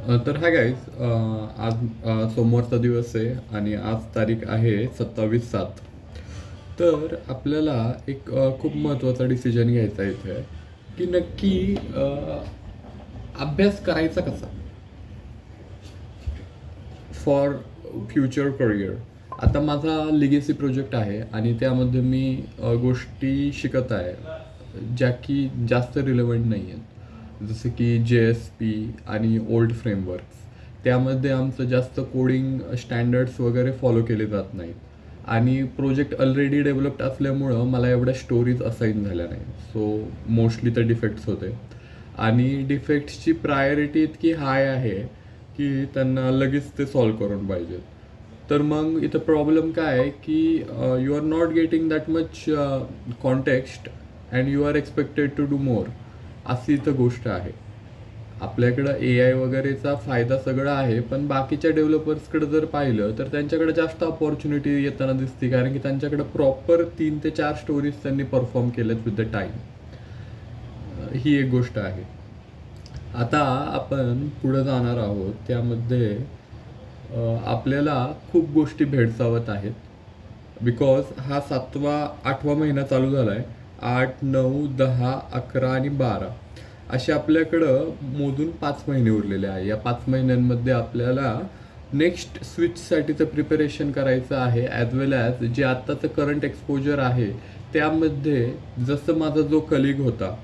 तर hi guys, आज सोमवारचा दिवस आहे आणि आज तारीख आहे 27/7. तर आपल्याला एक खूप महत्त्वाचा डिसिजन घ्यायचा आहे इथे, की नक्की अभ्यास करायचा कसा फॉर फ्युचर करिअर. आता माझा लिगेसी प्रोजेक्ट आहे आणि त्यामध्ये मी गोष्टी शिकत आहे ज्या की जास्त रिलेवंट नाही आहेत, जसं की JSP आणि ओल्ड फ्रेमवर्क्स. त्यामध्ये आमचं जास्त कोडिंग स्टँडर्ड्स वगैरे फॉलो केले जात नाहीत आणि प्रोजेक्ट ऑलरेडी डेव्हलप्ड असल्यामुळं मला एवढ्या स्टोरीज असाईन झाल्या नाही. सो मोस्टली तर डिफेक्ट्स होते आणि डिफेक्ट्सची प्रायोरिटी इतकी हाय आहे की त्यांना लगेच ते सॉल्व करून पाहिजेत. तर मग इथं प्रॉब्लेम काय आहे की you are not getting that much context and you are expected to do more, अशी इथं गोष्ट आहे. आपल्याकडं AI वगैरेचा फायदा सगळा आहे, पण बाकीच्या डेव्हलपर्सकडे जर पाहिलं तर त्यांच्याकडे जास्त अपॉर्च्युनिटी येताना दिसते, कारण की त्यांच्याकडे प्रॉपर 3 ते 4 स्टोरीज त्यांनी परफॉर्म केल्यात विथ द टाईम. ही एक गोष्ट आहे. आता आपण पुढे जाणार आहोत त्यामध्ये आपल्याला खूप गोष्टी भेडसावत आहेत, बिकॉज हा 7वा 8वा महिना चालू झाला आहे. 8 9 10 11 आणि 12 असे आपल्याकडं मोजून 5 महिने उरलेले आहे. या 5 महिन्यांमध्ये आपल्याला नेक्स्ट स्विचसाठीचं प्रिपरेशन करायचं आहे, ॲज वेल ॲज जे आत्ताचं करंट एक्सपोजर आहे त्यामध्ये. जसं माझा जो कलिग होता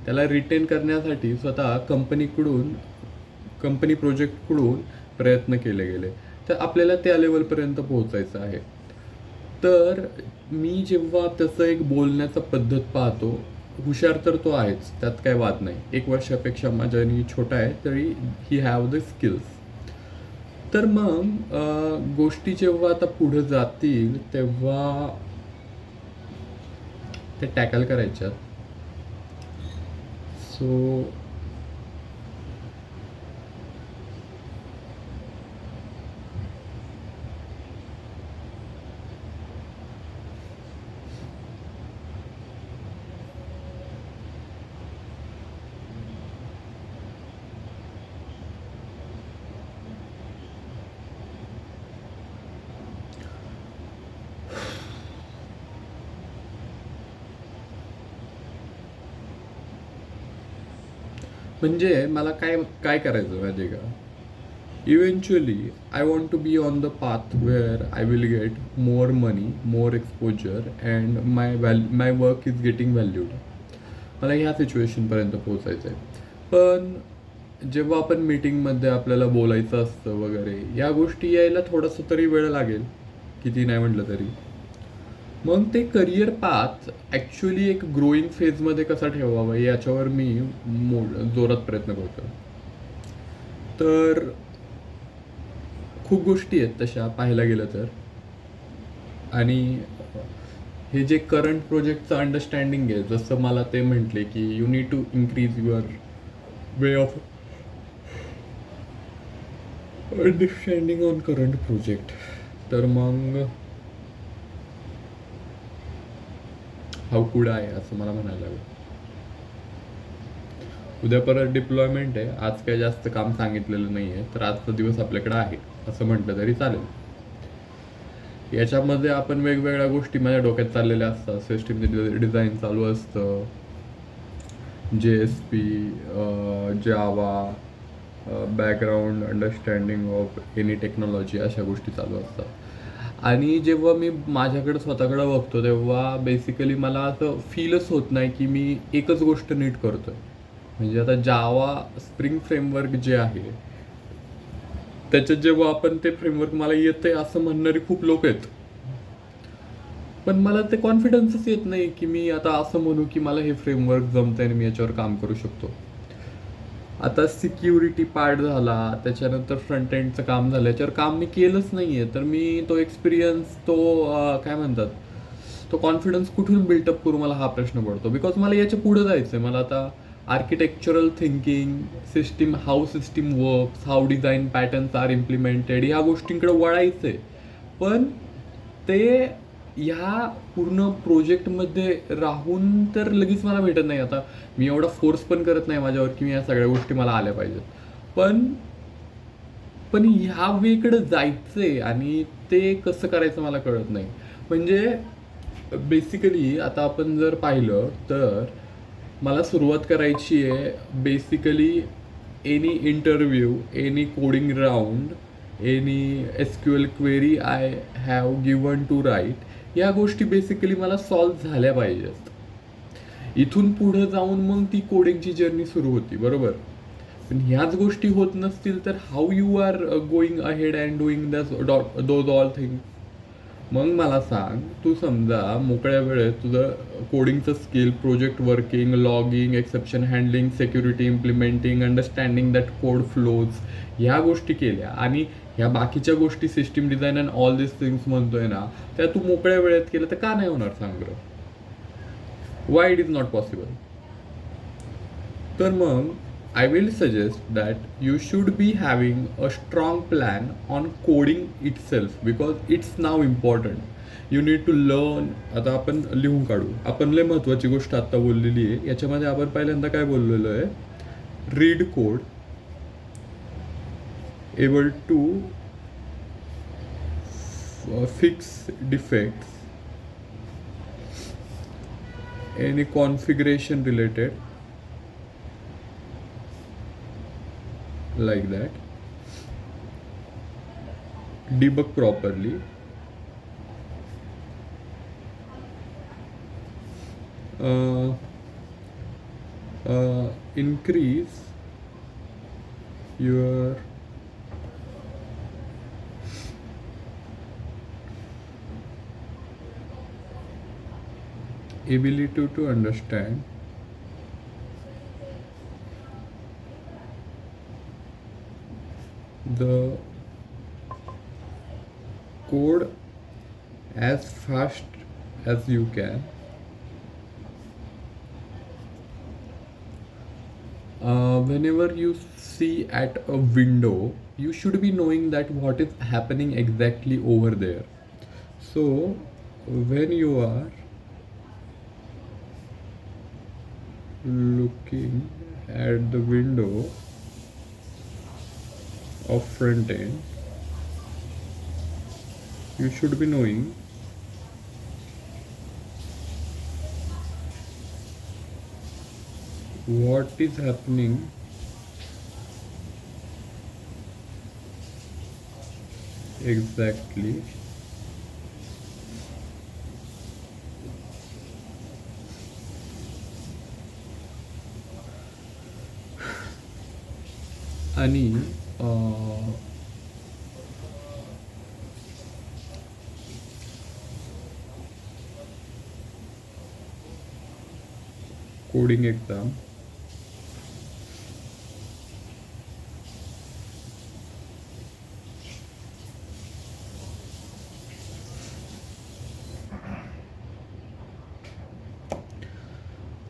त्याला रिटेन करण्यासाठी स्वतः कंपनी प्रोजेक्टकडून प्रयत्न केले गेले, तर आपल्याला त्या लेवलपर्यंत पोहोचायचं आहे. तर मी जेव्हा त्याचं एक बोलण्याचा पद्धत पाहतो, हुशार तर तो आहेच, त्यात काय वाद नाही. 1 वर्षापेक्षा माझ्यानी छोटा आहे तरी ही हॅव द स्किल्स. तर मग गोष्टी जेव्हा आता पुढे जातील तेव्हा ते टॅकल करायच्यात. सो म्हणजे मला काय काय करायचं माहिती आहे का? Eventually I want to be on the path where I will get more money, more exposure and my work is getting valued. मला ह्या सिच्युएशनपर्यंत पोचायचं आहे. पण जेव्हा आपण मीटिंगमध्ये आपल्याला बोलायचं असतं वगैरे, या गोष्टी यायला थोडंसं तरी वेळ लागेल, किती नाही म्हटलं तरी. मग ते करिअर पाथ ॲक्च्युली एक ग्रोईंग फेजमध्ये कसा ठेवावा याच्यावर मी जोरात प्रयत्न करतो. तर खूप गोष्टी आहेत तशा पाहायला गेलं तर. आणि हे जे करंट प्रोजेक्टचं अंडरस्टँडिंग आहे, जसं मला ते म्हटले की you need to increase your way of understanding on current project. तर मग हाऊ कुड आहे असं मला म्हणायला लागलं. उद्या परत डिप्लॉयमेंट आहे, आज काही जास्त काम सांगितलेलं नाही आहे, तर आजचा दिवस आपल्याकडे आहे असं म्हटलं तरी चालेल. याच्यामध्ये आपण वेगवेगळ्या गोष्टी माझ्या डोक्यात चाललेल्या असतात. सिस्टीम डिझाईन चालू असतं, JSP, Java, background understanding of any technology, अशा गोष्टी चालू असतात. आणि जेव्हा मी माझ्याकडे स्वतःकडे बघतो तेव्हा बेसिकली मला असं फीलच होत नाही की मी एकच गोष्ट नीट करतोय. म्हणजे आता जावा स्प्रिंग फ्रेमवर्क जे आहे त्याच्यात जेव्हा आपण ते फ्रेमवर्क मला येतंय असं म्हणणारे खूप लोक आहेत, पण मला ते कॉन्फिडन्सच येत नाही की मी आता असं म्हणू की मला हे फ्रेमवर्क जमतंय आणि मी याच्यावर काम करू शकतो. आता सिक्युरिटी पार्ट झाला, त्याच्यानंतर फ्रंट एंडचं काम झालं, याच्यावर काम मी केलंच नाही आहे, तर मी तो एक्सपिरियन्स, तो काय म्हणतात, तो कॉन्फिडन्स कुठून बिल्टअप करू, मला हा प्रश्न पडतो. बिकॉज मला याच्या पुढं जायचं आहे. मला आता architectural thinking, how system works, how design patterns are implemented, ह्या गोष्टींकडे वळायचं आहे. पण ते ह्या पूर्ण प्रोजेक्टमध्ये राहून तर लगेच मला भेटत नाही. आता मी एवढा फोर्स पण करत नाही माझ्यावर की मी या सगळ्या गोष्टी मला आल्या पाहिजेत, पण पण ह्या वेकडे जायचंय आणि ते कसं करायचं मला कळत नाही. म्हणजे बेसिकली आता आपण जर पाहिलं तर मला सुरुवात करायची आहे basically any interview, any coding round, any SQL query I have given to write, या गोष्टी बेसिकली मला सॉल्व्ह झाल्या पाहिजेत. इथून पुढं जाऊन मग ती कोडिंगची जर्नी सुरू होती, बरोबर. पण ह्याच गोष्टी होत नसतील तर how you are going ahead and doing those all things. मग मला सांग, तू समजा मोकळ्या वेळेत तुझं कोडिंगचं skill, project working, logging, exception handling, security implementing, understanding that code flows, ह्या गोष्टी केल्या आणि ह्या बाकीच्या गोष्टी system design and all this things म्हणतोय ना, त्या तू मोकळ्या वेळेत केलं तर का नाही होणार सांग बरं. Why it is not possible. तर मग I will suggest that you should be having a strong plan on coding itself because it's now important. You need to learn. आता आपण लिहून काढू. आपण लय महत्त्वाची गोष्ट आता बोललेली आहे. याच्यामध्ये आपण पहिल्यांदा काय बोललेलो आहे, read code, able to fix defects, any configuration related like that, debug properly, increase your ability to understand the code as fast as you can. Whenever you see at a window, you should be knowing that what is happening exactly over there. So when you are looking at the window of front end, you should be knowing what is happening exactly आणि coding exam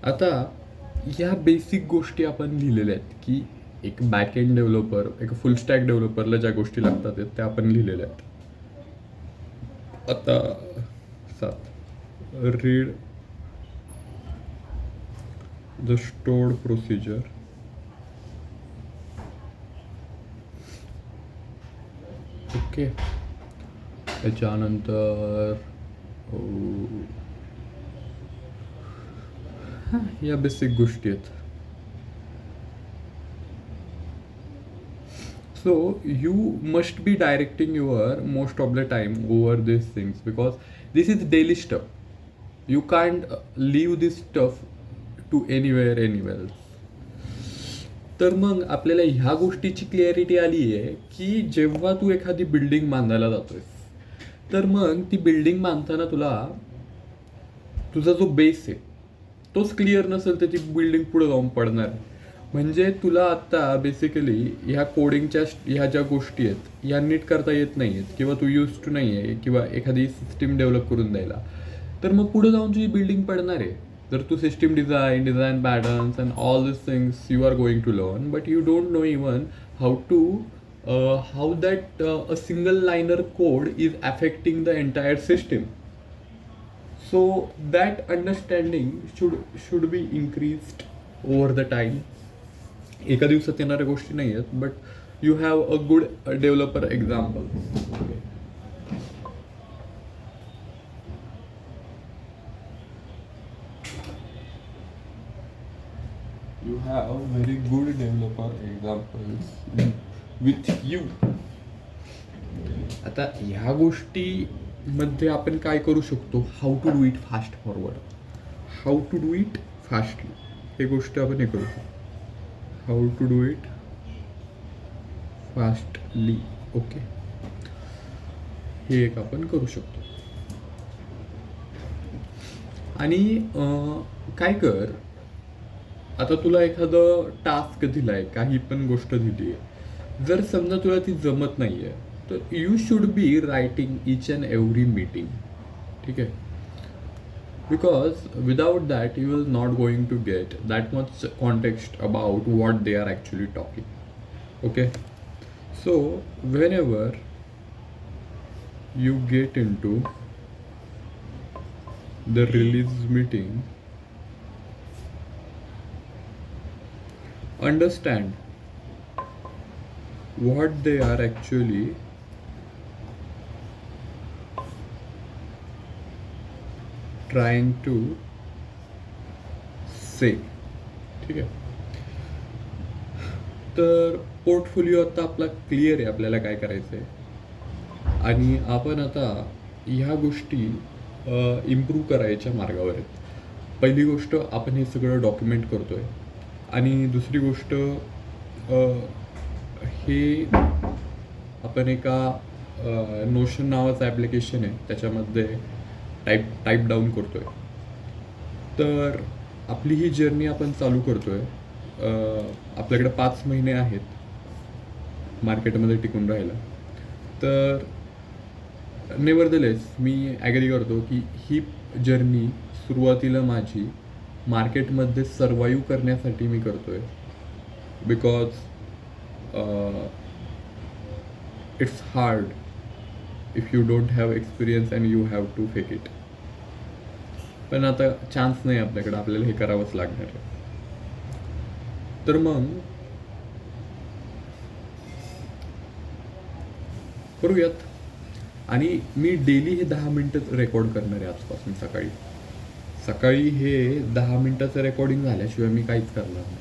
आता ह्या basic गोष्टी आपण लिहिलेल्या आहेत की एक back end developer, एक फुल स्टॅक डेव्हलपरला ज्या गोष्टी लागतात त्या आपण लिहिलेल्या आहेत. आता 7 read the stored procedure, okay. त्याच्यानंतर या बेसिक गोष्टी आहेत. So you must be directing your most of the time over these things because this is daily stuff. You can't leave this stuff to anywhere else. तर मग आपल्याला ह्या गोष्टीची clarity आली आहे की जेव्हा तू एखादी बिल्डिंग बांधायला जातोय तर मग ती बिल्डिंग बांधताना तुला तुझा जो बेस आहे तोच क्लिअर नसेल तर ती बिल्डिंग पुढे जाऊन पडणार. म्हणजे तुला आत्ता बेसिकली ह्या कोडिंगच्या ह्या ज्या गोष्टी आहेत ह्या नीट करता येत नाही आहेत किंवा तू यूज टू नाही आहे किंवा एखादी सिस्टीम डेव्हलप करून द्यायला, तर मग पुढे जाऊन तुझी बिल्डिंग पडणार आहे. जर तू system design patterns and all this things you are going to learn but you don't know even how that a single liner code is affecting the entire system. So that understanding should be increased over the time. एका दिवसात येणाऱ्या गोष्टी नाही आहेत but you have a good developer example. Okay. You have very good developer examples with you. आता ह्या गोष्टी मध्ये आपण काय करू शकतो, how to do it fast forward, how to do it fastly, हे गोष्ट आपण हे करू शकतो, how to do it fastly. Okay, हे एक आपण करू शकतो. आणि काय कर, आता तुला एखादं टास्क दिलाय, काही पण गोष्ट दिली आहे, जर समजा तुला ती जमत नाही आहे, तर you should be writing each and every meeting. ठीक आहे, because without that you will not going to get that much context about what they are actually talking. Okay, so whenever you get into the release meeting, understand what they are actually trying to say. ठीक आहे, तर portfolio आता आपला clear आहे, आपल्याला काय करायचं आहे, आणि आपण आता ह्या गोष्टी इम्प्रूव्ह करायच्या मार्गावर आहेत. पहिली गोष्ट, आपण हे सगळं डॉक्युमेंट करतोय, आणि दुसरी गोष्ट, हे आपण एका नोशन नावाचं ॲप्लिकेशन आहे त्याच्यामध्ये टाईप डाऊन करतोय. तर आपली ही जर्नी आपण चालू करतोय. आपल्याकडे 5 महिने आहेत मार्केटमध्ये टिकून राहायला. तर नेव्हरदलेस मी ॲग्री करतो की ही जर्नी सुरुवातीला माझी मार्केटमध्ये सर्वाईव्ह करण्यासाठी मी करतोय, because it's hard if you don't have experience and you have to fake it. पण आता चान्स नाही आपल्याकडे, आपल्याला हे करावंच लागणार आहे. तर मग करूयात. आणि मी डेली हे 10 मिनटं रेकॉर्ड करणार आहे आजपासून. सकाळी हे 10 मिनटाचं रेकॉर्डिंग झाल्याशिवाय मी काहीच करणार नाही.